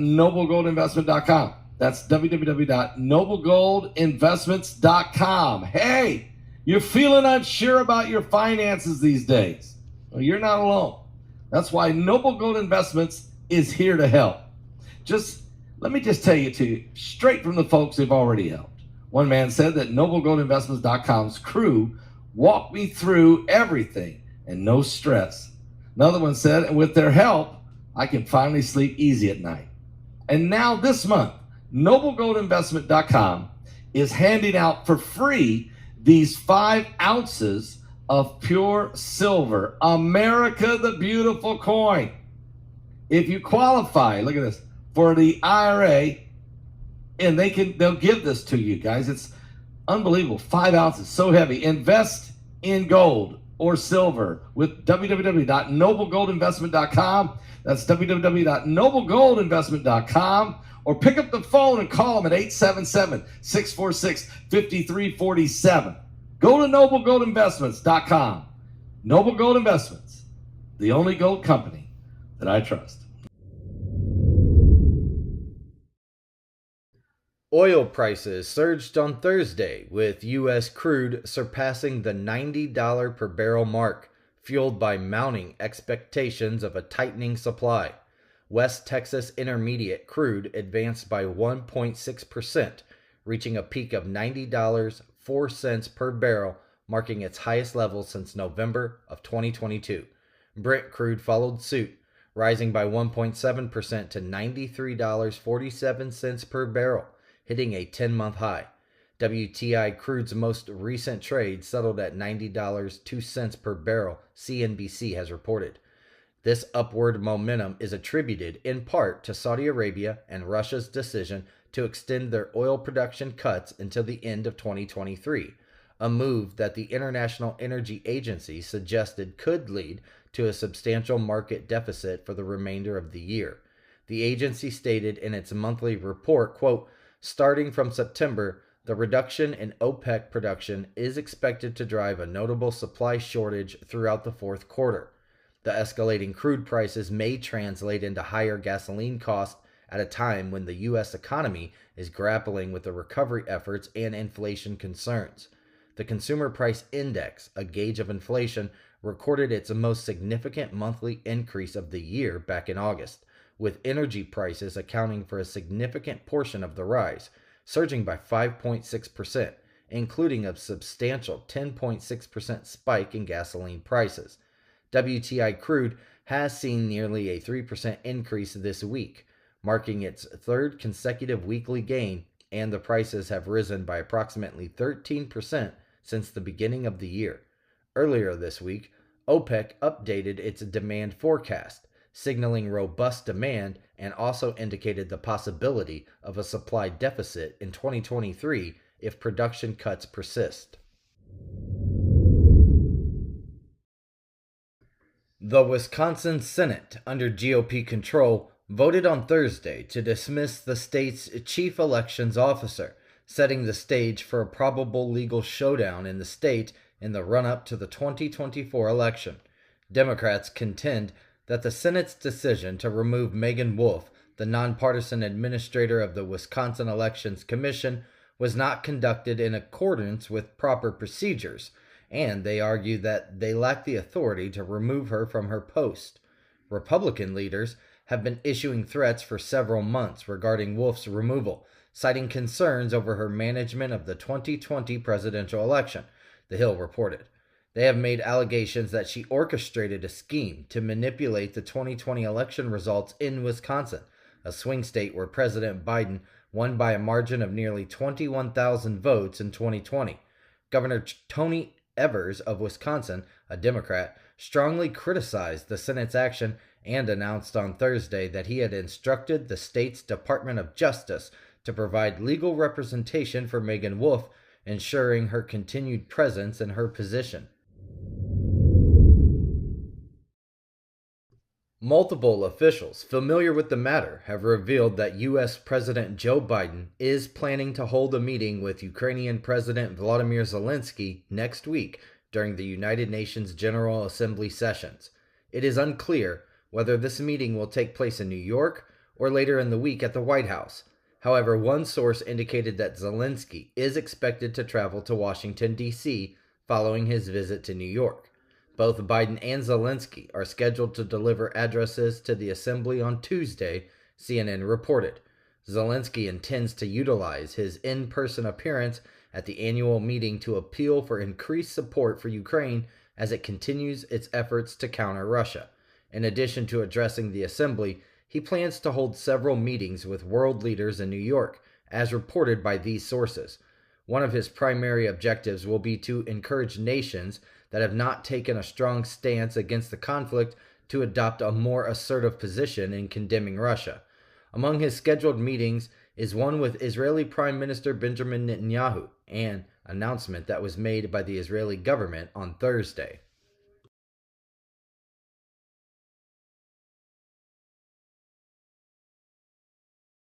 noblegoldinvestment.com. That's www.noblegoldinvestments.com. Hey, you're feeling unsure about your finances these days. Well, you're not alone. That's why Noble Gold Investments is here to help. Let me tell you to you, straight from the folks who've already helped. One man said that noblegoldinvestments.com's crew walked me through everything and no stress. Another one said, and with their help, I can finally sleep easy at night. And now this month, noblegoldinvestment.com is handing out for free these 5 ounces of pure silver, America the Beautiful coin. If you qualify, look at this, for the IRA, and they'll give this to you guys. It's unbelievable. 5 ounces, so heavy. Invest in gold or silver with www.noblegoldinvestment.com. That's www.noblegoldinvestment.com. Or pick up the phone and call them at 877-646-5347. Go to noblegoldinvestments.com. Noble Gold Investments, the only gold company that I trust. Oil prices surged on Thursday, with U.S. crude surpassing the $90 per barrel mark, fueled by mounting expectations of a tightening supply. West Texas Intermediate crude advanced by 1.6%, reaching a peak of $90.04 per barrel, marking its highest level since November of 2022. Brent crude followed suit, rising by 1.7% to $93.47 per barrel, hitting a 10-month high. WTI crude's most recent trade settled at $90.02 per barrel, CNBC has reported. This upward momentum is attributed in part to Saudi Arabia and Russia's decision to extend their oil production cuts until the end of 2023, a move that the International Energy Agency suggested could lead to a substantial market deficit for the remainder of the year. The agency stated in its monthly report, quote, "Starting from September, the reduction in OPEC production is expected to drive a notable supply shortage throughout the fourth quarter. The escalating crude prices may translate into higher gasoline costs at a time when the U.S. economy is grappling with the recovery efforts and inflation concerns. The Consumer Price Index, a gauge of inflation, recorded its most significant monthly increase of the year back in August, with energy prices accounting for a significant portion of the rise, surging by 5.6%, including a substantial 10.6% spike in gasoline prices. WTI crude has seen nearly a 3% increase this week, marking its third consecutive weekly gain, and the prices have risen by approximately 13% since the beginning of the year. Earlier this week, OPEC updated its demand forecast, signaling robust demand, and also indicated the possibility of a supply deficit in 2023 if production cuts persist. The Wisconsin Senate, under GOP control, voted on Thursday to dismiss the state's chief elections officer, setting the stage for a probable legal showdown in the state in the run-up to the 2024 election. Democrats contend that the Senate's decision to remove Megan Wolfe, the nonpartisan administrator of the Wisconsin Elections Commission, was not conducted in accordance with proper procedures, and they argue that they lack the authority to remove her from her post. Republican leaders have been issuing threats for several months regarding Wolfe's removal, citing concerns over her management of the 2020 presidential election, The Hill reported. They have made allegations that she orchestrated a scheme to manipulate the 2020 election results in Wisconsin, a swing state where President Biden won by a margin of nearly 21,000 votes in 2020. Governor Tony Evers of Wisconsin, a Democrat, strongly criticized the Senate's action and announced on Thursday that he had instructed the state's Department of Justice to provide legal representation for Megan Wolfe, ensuring her continued presence in her position. Multiple officials familiar with the matter have revealed that U.S. President Joe Biden is planning to hold a meeting with Ukrainian President Volodymyr Zelenskyy next week during the United Nations General Assembly sessions. It is unclear whether this meeting will take place in New York or later in the week at the White House. However, one source indicated that Zelenskyy is expected to travel to Washington, D.C. following his visit to New York. Both Biden and Zelenskyy are scheduled to deliver addresses to the assembly on Tuesday, CNN reported. Zelenskyy intends to utilize his in-person appearance at the annual meeting to appeal for increased support for Ukraine as it continues its efforts to counter Russia. In addition to addressing the assembly, he plans to hold several meetings with world leaders in New York, as reported by these sources. One of his primary objectives will be to encourage nations that have not taken a strong stance against the conflict to adopt a more assertive position in condemning Russia. Among his scheduled meetings is one with Israeli Prime Minister Benjamin Netanyahu, an announcement that was made by the Israeli government on Thursday.